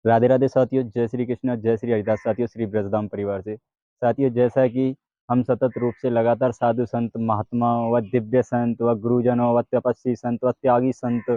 राधे राधे साथियों, जय श्री कृष्ण, जय श्री हरिदास साथियों, श्री ब्रजधाम परिवार से। साथियों, जैसा कि हम सतत रूप से लगातार साधु संत महात्माओं व दिव्य संत व गुरुजनों व तपस्वी संत व त्यागी संत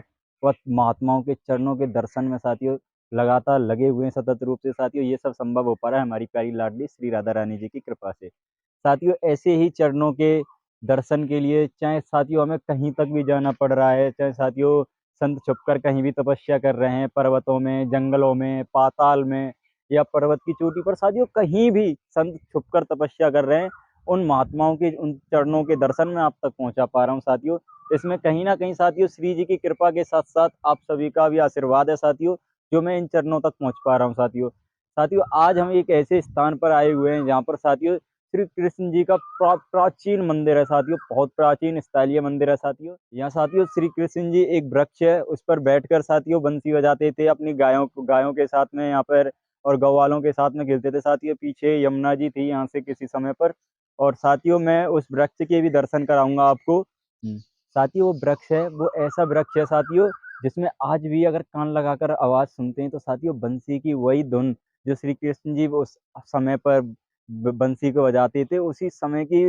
व महात्माओं के चरणों के दर्शन में साथियों लगातार लगे हुए हैं सतत रूप से। साथियों, ये सब संभव हो पा रहा है हमारी प्यारी लाडली श्री राधा रानी जी की कृपा से। साथियों, ऐसे ही चरणों के दर्शन के लिए चाहे साथियों हमें कहीं तक भी जाना पड़ रहा है, चाहे साथियों संत छुपकर कहीं भी तपस्या कर रहे हैं, पर्वतों में, जंगलों में, पाताल में या पर्वत की चोटी पर, साथियों कहीं भी संत छुपकर तपस्या कर रहे हैं, उन महात्माओं के उन चरणों के दर्शन में आप तक पहुंचा पा रहा हूं साथियों। इसमें कहीं ना कहीं साथियों श्री जी की कृपा के साथ साथ आप सभी का भी आशीर्वाद है साथियों, जो मैं इन चरणों तक पहुंच पा रहा हूं साथियों। साथियों, आज हम एक ऐसे स्थान पर आए हुए हैं जहाँ पर साथियों श्री कृष्ण जी का प्राचीन मंदिर है साथियों, बहुत प्राचीन स्थलीय मंदिर है साथियों। यहाँ साथियों श्री कृष्ण जी एक वृक्ष है, उस पर बैठकर साथियों बंसी बजाते थे अपनी गायों के साथ में यहाँ पर, और गौवालों के साथ में खेलते थे साथियों। पीछे यमुना जी थी यहाँ से किसी समय पर, और साथियों मैं उस वृक्ष के भी दर्शन कराऊंगा आपको। साथियों, वो वृक्ष है, वो ऐसा वृक्ष है साथियों जिसमें आज भी अगर कान लगाकर आवाज सुनते हैं तो साथियों बंसी की वही धुन जो श्री कृष्ण जी उस समय पर बंसी को बजाते थे, उसी समय की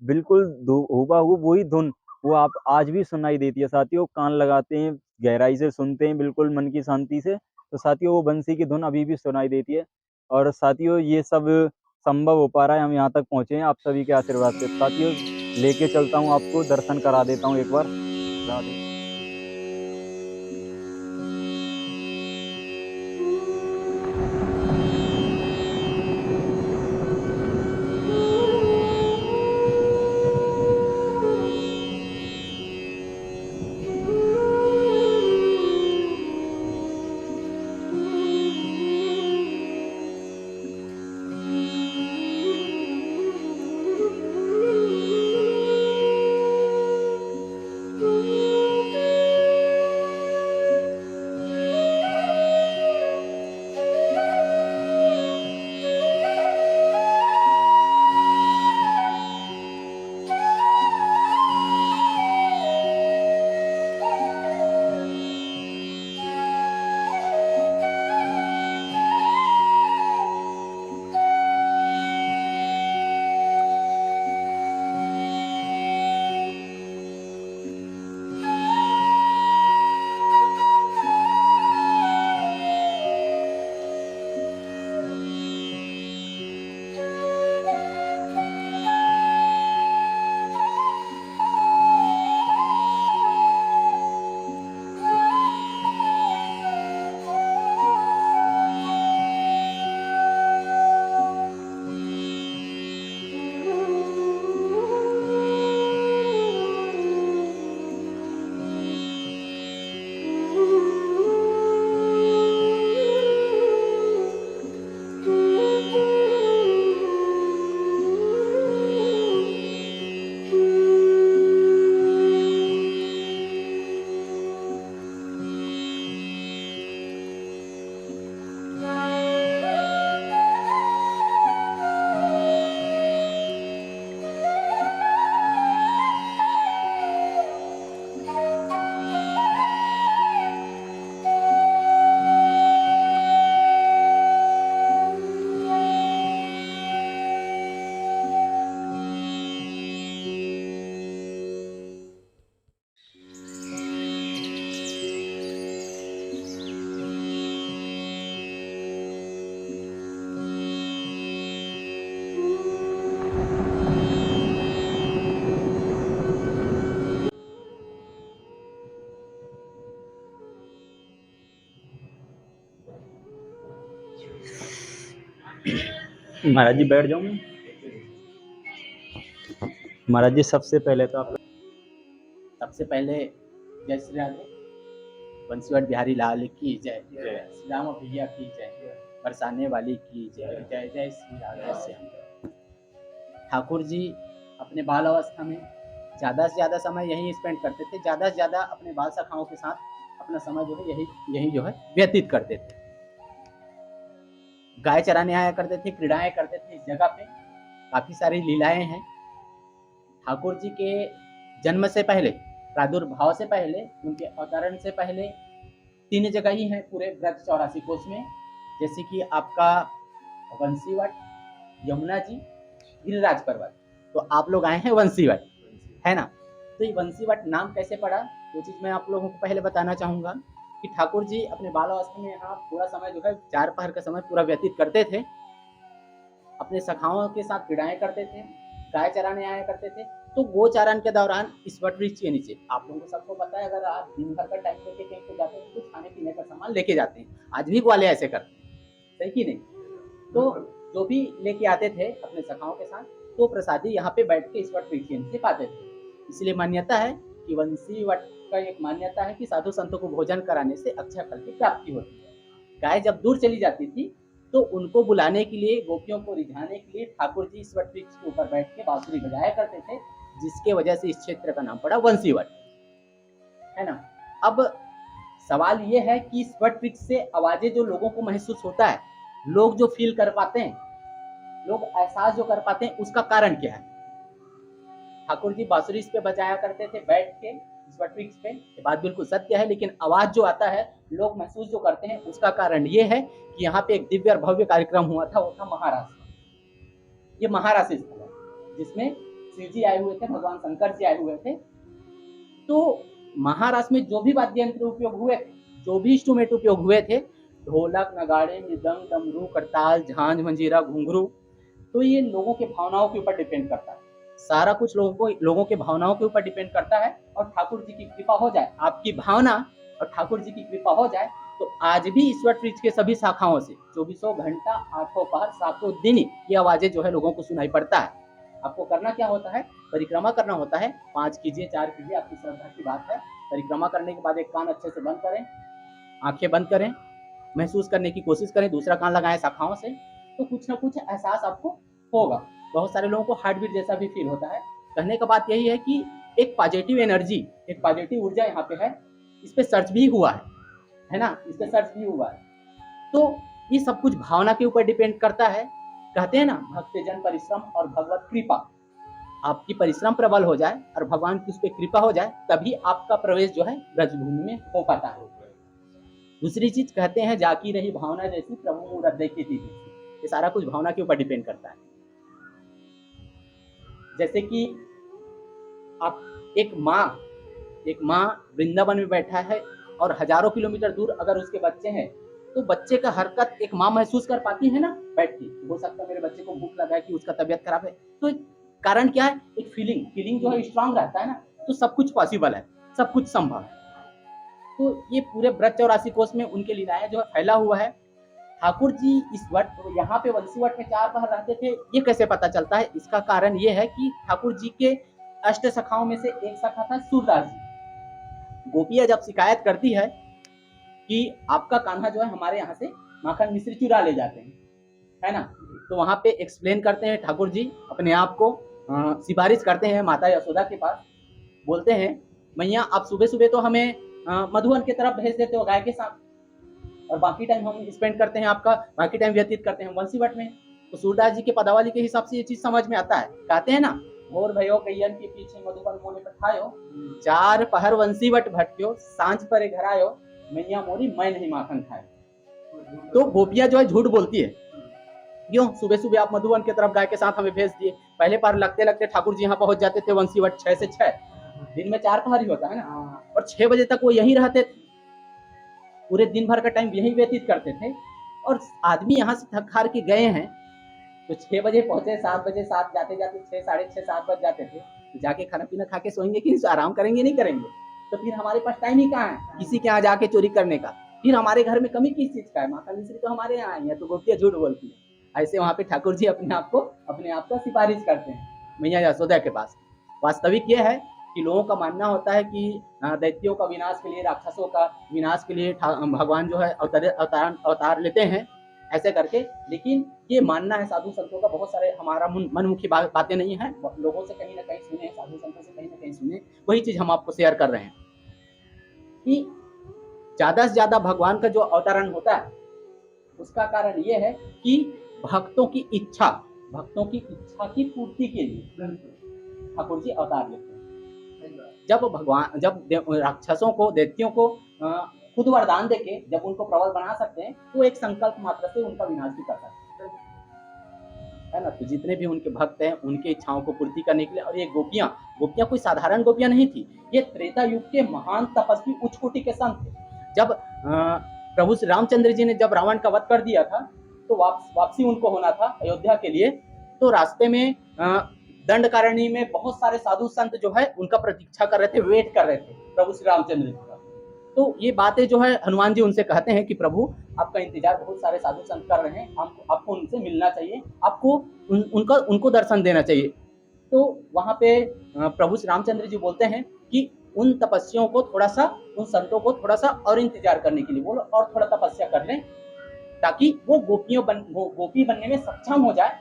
बिल्कुल हूबहू वही धुन वो आप आज भी सुनाई देती है साथियों। कान लगाते हैं, गहराई से सुनते हैं बिल्कुल मन की शांति से, तो साथियों वो बंसी की धुन अभी भी सुनाई देती है। और साथियों ये सब संभव हो पा रहा है, हम यहाँ तक पहुंचे हैं आप सभी के आशीर्वाद से साथियों। लेके चलता हूँ आपको, दर्शन करा देता हूँ एक बार। राधे। महाराज जी बैठ जाऊँ मैं? महाराज जी सबसे पहले तो आप सबसे पहले जय श्री राधे, बंसीवाल बिहारी लाल की जय, श्री राम भैया की जय, बरसाने वाली की जय, जय जय श्री राधे श्याम। ठाकुर जी अपने बाल अवस्था में ज़्यादा से ज़्यादा समय यही स्पेंड करते थे, ज़्यादा से ज़्यादा अपने बाल सखाओं के साथ अपना समय जो है यही जो है व्यतीत करते थे। गाय चराने आया करते थे, क्रीड़ाएं करते थे इस जगह पे, काफ़ी सारी लीलाएं हैं। ठाकुर जी के जन्म से पहले, प्रादुर्भाव से पहले, उनके अवतरण से पहले 3 जगह ही हैं पूरे ब्रज 84 कोस में। जैसे कि आपका वंशीवट, यमुना जी, गिरिराज पर्वत, तो आप लोग आए हैं वंशीवट, है ना। तो ये वंशीवट नाम कैसे पड़ा, वो चीज़ मैं आप लोगों को पहले बताना चाहूँगा कि ठाकुर जी अपने बालावस्था में यहाँ पूरा समय जो है 4 पहर का समय पूरा व्यतीत करते थे। अपने सखाओं के साथ क्रीड़ाएँ करते थे, गाय चराने आया करते थे। तो गोचारण के दौरान इस वट वृक्ष के नीचे, आप लोगों को सबको पता है, अगर आप दिन भर का टाइम लेके कहीं पे जाते हैं तो कुछ खाने-पीने का सामान लेके जाते हैं। आज भी ग्वाले ऐसे करते हैं, सही कि नहीं? तो जो भी लेके आते थे अपने सखाओं के साथ, तो प्रसादी यहाँ पे बैठ के इस वट वृक्ष के नीचे पाते थे। इसलिए मान्यता है कि वंशी वट का एक मान्यता है कि साधु संतों को भोजन कराने से अक्षय फल की प्राप्ति होती है। गाय जब दूर चली जाती थी तो उनको बुलाने के लिए, गोपियों को रिझाने के लिए ठाकुर जी इस वट वृक्ष के ऊपर बैठ के बांसुरी बजाया करते थे, जिसके वजह से इस क्षेत्र का नाम पड़ा वंशीवट, है ना। अब सवाल ये है कि इस वट वृक्ष से आवाजें जो लोगों को महसूस होता है, लोग जो फील कर पाते हैं, लोग एहसास जो कर पाते हैं, उसका कारण क्या है। ठाकुर जी बांसुरी इस पे बजाया करते थे बैठ के इस वट वृक्ष पे, ये बात बिल्कुल सत्य है, लेकिन आवाज जो आता है, लोग महसूस जो करते हैं, उसका कारण ये है कि यहाँ पे एक दिव्य और भव्य कार्यक्रम हुआ था, वो था महारास। ये महारास स्थल है जिसमें शिव जी आए हुए थे, भगवान शंकर जी आए हुए थे। तो महारास में जो भी वाद्य यंत्र उपयोग हुए थे, जो भी इंस्ट्रूमेंट उपयोग हुए थे, ढोलक, नगाड़े, मृदंग, डमरू, करताल, झांझ, मंजीरा, घुंघरू, तो ये लोगों के भावनाओं के ऊपर डिपेंड करता है। सारा कुछ लोगों के भावनाओं के ऊपर डिपेंड करता है। और ठाकुर जी की कृपा हो जाए, आपकी भावना और ठाकुर जी की कृपा हो जाए, तो आज भी इस वट वृक्ष के सभी शाखाओं से चौबीसों घंटा, आठों पहर, सातों दिन ये आवाजें जो है लोगों को सुनाई पड़ता है। आपको करना क्या होता है, परिक्रमा करना होता है, 5 कीजिए, 4 कीजिए, आपकी श्रद्धा की बात है। परिक्रमा करने के बाद एक कान अच्छे से बंद करें, आंखें बंद करें, महसूस करने की कोशिश करें, दूसरा कान लगाएं शाखाओं से, तो कुछ ना कुछ एहसास आपको होगा। बहुत सारे लोगों को हार्ट बीट जैसा भी फील होता है। कहने का बात यही है कि एक पॉजिटिव एनर्जी, एक पॉजिटिव ऊर्जा यहाँ पे है। इस पे सर्च भी हुआ है ना, इस पे सर्च भी हुआ है। तो ये सब कुछ भावना के ऊपर डिपेंड करता है। कहते हैं ना, भक्त जन परिश्रम और भगवत कृपा। आपकी परिश्रम प्रबल हो जाए और भगवान की उस पर कृपा हो जाए, तभी आपका प्रवेश जो है ब्रजभूमि में हो पाता है। दूसरी चीज कहते हैं, जाकी रही भावना जैसी प्रभु मूरत देखी थी। ये सारा कुछ भावना के ऊपर डिपेंड करता है। जैसे कि आप एक माँ वृंदावन में बैठा है और हजारों किलोमीटर दूर अगर उसके बच्चे हैं, तो बच्चे का हरकत एक माँ महसूस कर पाती है ना बैठ के। हो सकता है मेरे बच्चे को भूख लगा है, कि उसका तबियत खराब है, तो कारण क्या है, एक फीलिंग जो है स्ट्रांग रहता है ना, तो सब कुछ पॉसिबल है, सब कुछ संभव है। तो ये पूरे ब्रज 84 कोष में उनके लीलाएं जो है फैला हुआ है। ठाकुर जी इस वट, यहाँ पे वंशीवट में 4 पहर रहते थे, ये कैसे पता चलता है, इसका कारण ये है कि ठाकुर जी के अष्ट सखाओं में से एक सखा था सूरदास जी। गोपियां जब शिकायत करती है कि आपका कान्हा जो है हमारे यहाँ से माखन मिश्री चुरा ले जाते हैं, है ना, तो वहां पे एक्सप्लेन करते हैं ठाकुर जी अपने आप को, सिफारिश करते हैं माता यशोदा के पास। बोलते हैं, मैया आप सुबह सुबह तो हमें मधुवन की तरफ भेज देते हो गाय के साथ, और बाकी टाइम हम स्पेंड करते हैं, आपका बाकी टाइम व्यतीत करते हैं वंशीवट में। तो सूरदास जी के पदावली के हिसाब से ये चीज समझ में आता है। कहते हैं ना, भोर भयो कैयन के पीछे मधुबन मोने पठायो, 4 पहर वंशीवट भटक्यो, सांझ पर घर आयो, मैया मोरी मैं नहीं माखन खाए। तो गोपियां जो है झूठ बोलती है, क्यों, सुबह सुबह आप मधुबन की तरफ गाय के साथ हमें भेज दिए। पहले पार लगते लगते ठाकुर जी यहाँ पहुंच जाते थे वंशीवट 6 से 6, दिन में 4 पहर ही होता है ना, और 6 बजे तक वो यहीं रहते थे, पूरे दिन भर का टाइम यही व्यतीत करते थे। और आदमी यहाँ से थक हार के गए हैं, तो 6 बजे पहुंचे, 7 बजे, 7 जाते जाते 6, साढ़े 6, 7 बज जाते थे, तो जाके खाना पीना खा के सोएंगे कि आराम करेंगे, नहीं करेंगे। तो फिर हमारे पास टाइम ही कहाँ है किसी के यहाँ जाके चोरी करने का। फिर हमारे घर में कमी किस चीज का है, माता मिश्री तो हमारे यहाँ आई है, तो गोपियां झूठ बोलती है। ऐसे वहां पे ठाकुर जी अपने आप को सिफारिश करते हैं मैया यशोदा के पास। वास्तविक ये है कि लोगों का मानना होता है कि दैत्यों का विनाश के लिए, राक्षसों का विनाश के लिए भगवान जो है अवतार लेते हैं, ऐसे करके। लेकिन ये मानना है साधु संतों का, बहुत सारे हमारा मनमुखी बातें नहीं है, लोगों से कहीं ना कहीं सुने, साधु संतों से कहीं ना कहीं सुने, वही चीज हम आपको शेयर कर रहे हैं कि ज्यादा से ज्यादा भगवान का जो अवतरण होता है, उसका कारण ये है कि भक्तों की इच्छा की पूर्ति के लिए ठाकुर जी अवतार लेते हैं। जब राक्षसों को, दैत्यों को खुद वरदान देके जब उनको प्रबल बना सकते हैं तो एक संकल्प मात्र से उनका विनाश भी कर सकते हैं, है ना। तो जितने भी उनके भक्त हैं उनके इच्छाओं को पूर्ति करने के लिए, और ये गोपियां गोपियां कोई साधारण गोपियां नहीं थी, ये त्रेता युग के महान तपस्वी उच्च कोटि के संत थे। जब प्रभु श्री रामचंद्र जी ने जब रावण का वध कर दिया था तो वापसी उनको होना था अयोध्या के लिए, तो रास्ते में दंडकारण्य में बहुत सारे साधु संत जो है उनका प्रतीक्षा कर रहे थे, वेट कर रहे थे प्रभु श्री रामचंद्र जी का। तो ये बातें जो है हनुमान जी उनसे कहते हैं कि प्रभु आपका इंतजार बहुत सारे साधु संत कर रहे हैं, आपको उनसे मिलना चाहिए, आपको उनको दर्शन देना चाहिए। तो वहाँ पे प्रभु श्री रामचंद्र जी बोलते हैं कि उन तपस्वियों को थोड़ा सा, उन संतों को थोड़ा सा और इंतजार करने के लिए बोलो, और थोड़ा तपस्या कर लें ताकि वो गोपी बनने में सक्षम हो जाए,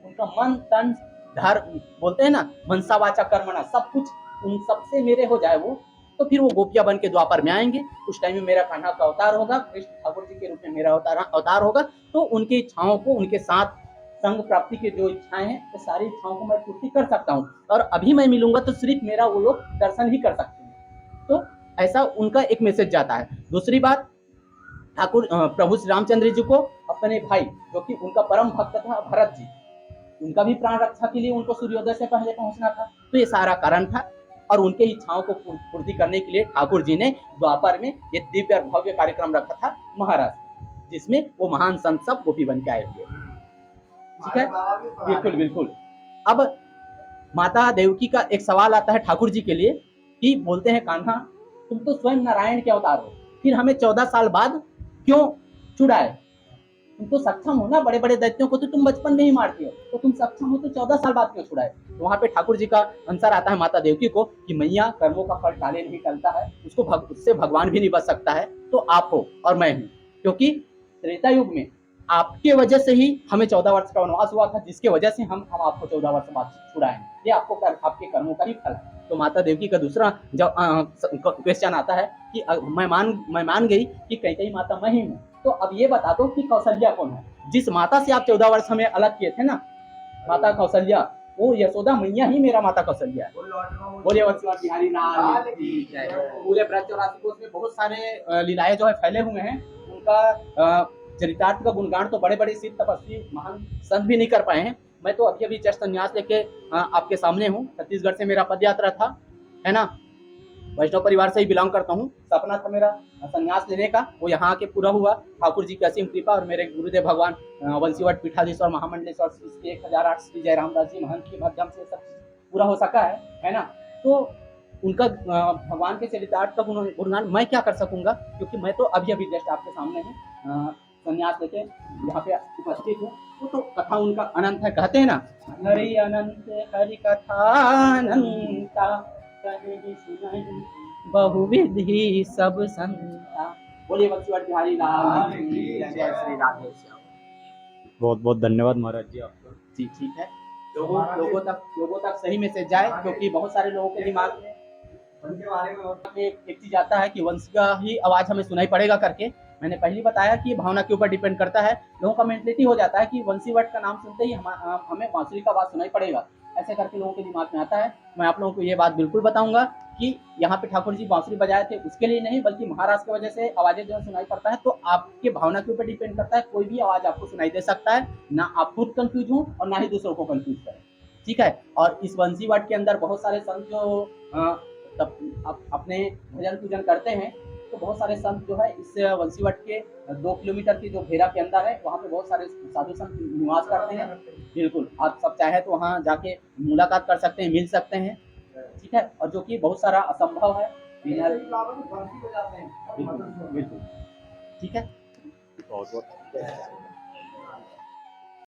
उनका मन तन धर बोलते हैं ना मनसा वाचा कर्मणा सब कुछ उन सबसे मेरे हो जाए वो, तो फिर वो गोपियां बन के द्वापर में आएंगे। उस टाइम में मेरा कान्हा का अवतार होगा, कृष्ण ठाकुर जी के रूप में मेरा अवतार होगा, तो उनकी इच्छाओं को, उनके साथ संग प्राप्ति की जो इच्छाएं हैं वो सारी इच्छाओं को मैं पूर्ति कर सकता हूँ, और अभी मैं मिलूंगा तो सिर्फ मेरा वो लोग दर्शन ही कर सकते हैं। तो ऐसा उनका एक मैसेज जाता है। दूसरी बात, ठाकुर प्रभु श्री रामचंद्र जी को अपने भाई जो कि उनका परम भक्त था भरत जी, उनका भी प्राण रक्षा के लिए उनको सूर्योदय से पहले पहुंचना था, तो ये सारा कारण था। और उनके इच्छाओं को पूर्ति करने के लिए ठाकुर जी ने द्वापर में ये दिव्य और भव्य कार्यक्रम रखा था महाराज, जिसमें वो महान संत सब गोपी बन के आए हुए। ठीक है, बिल्कुल बिल्कुल। अब माता देवकी का एक सवाल आता है ठाकुर जी के लिए कि बोलते हैं कान्हा तुम तो स्वयं नारायण के अवतार हो, फिर हमें 14 साल बाद क्यों छुड़ाए? तुम तो सक्षम हो ना, बड़े बड़े दैत्यों को तो तुम बचपन में ही मारती हो, तो तुम सक्षम हो तो 14 साल बाद क्यों छुड़ाए? तो वहां पे ठाकुर जी का आंसर आता है माता देवकी को कि मैया कर्मों का फल टाले नहीं टलता है, उससे भगवान भी नहीं बच सकता है, तो आप हो और मैं हूँ, क्योंकि त्रेता युग में आपके वजह से ही हमें 14 वर्ष का वनवास हुआ था, जिसके वजह से हम आपको 14 वर्ष बाद छुड़ाएं, ये आपके कर्मों का ही फल है। तो माता देवकी का दूसरा जब क्वेश्चन आता है कि मैं मान गई कि कई माता मैं ही हूँ, तो अब ये बता दो कि कौशल्या कौन है? जिस माता से आप 14 वर्ष हमें अलग किए थे ना, माता कौशल्या, वो यशोदा मैया ही मेरा माता कौशल्या है। बोलिए वत्सवाद बिहारी लाल की जय। पूरे ब्रज 84 कोष में बहुत सारे लीलाएं जो है फैले हुए हैं, उनका चरितार्थ का गुणगान तो बड़े बड़े सिद्ध तपस्वी महान संत भी नहीं कर पाए हैं। मैं तो अभी जस्ट संन्यास लेके आपके सामने हूँ। छत्तीसगढ़ से मेरा पद यात्रा था, है ना, वैष्णव परिवार से ही बिलोंग करता हूँ। सपना था मेरा संन्यास लेने का, वो यहाँ आके पूरा हुआ। ठाकुर जी की असीम कृपा और मेरे गुरुदेव भगवान वंशीवट पीठाधीश्वर महामंडलेश्वर श्री 1008 श्री जयरामदास जी महंत के माध्यम से सब पूरा हो सका है ना। तो उनका भगवान के चरितार्थ का गुणगान मैं क्या कर सकूंगा, क्योंकि मैं तो अभी जस्ट आपके सामने हूँ, संन्यास लेके यहाँ पे उपस्थित हूँ। तो कथा उनका अनंत है, कहते हैं ना, हरि अनंत हरि कथा अनंता बहुविधि सब संता। बोलिए वत्सवट बिहारी लाल की जय। श्री राधे श्याम। बहुत बहुत धन्यवाद महाराज जी आपका। जी ठीक है, लोगों तक सही मैसेज जाए, क्योंकि बहुत सारे लोगों के दिमाग में उनके बारे में एक चीज आता है कि वंश का ही आवाज हमें सुनाई पड़ेगा करके। मैंने पहले बताया कि भावना के ऊपर डिपेंड करता है। लोगों का मेंटलिटी हो जाता है कि वंशी वट का नाम सुनते ही हमें बांसुरी का आवाज सुनाई पड़ेगा, ऐसे करके लोगों के दिमाग में आता है। मैं आप लोगों को ये बात बिल्कुल बताऊंगा कि यहाँ पे ठाकुर जी बांसुरी बजाए थे उसके लिए नहीं, बल्कि महाराज की वजह से आवाजें जो सुनाई पड़ता है। तो आपके भावना के ऊपर डिपेंड करता है, कोई भी आवाज आपको सुनाई दे सकता है, ना आप खुद कंफ्यूज हो और ना ही दूसरों को कंफ्यूज करें, ठीक है। और इस वंशी वट के अंदर बहुत सारे संत जो अपने भजन पूजन करते हैं, तो बहुत सारे संत जो है इस वंशीवट के 2 किलोमीटर की जो घेरा के अंदर है, वहाँ पे बहुत सारे साधु संत निवास करते हैं। बिल्कुल, आप सब चाहे तो वहाँ जाके मुलाकात कर सकते हैं, मिल सकते हैं, ठीक है। और जो कि बहुत सारा असंभव है, बिल्कुल बिल्कुल, ठीक है। बहुत बहुत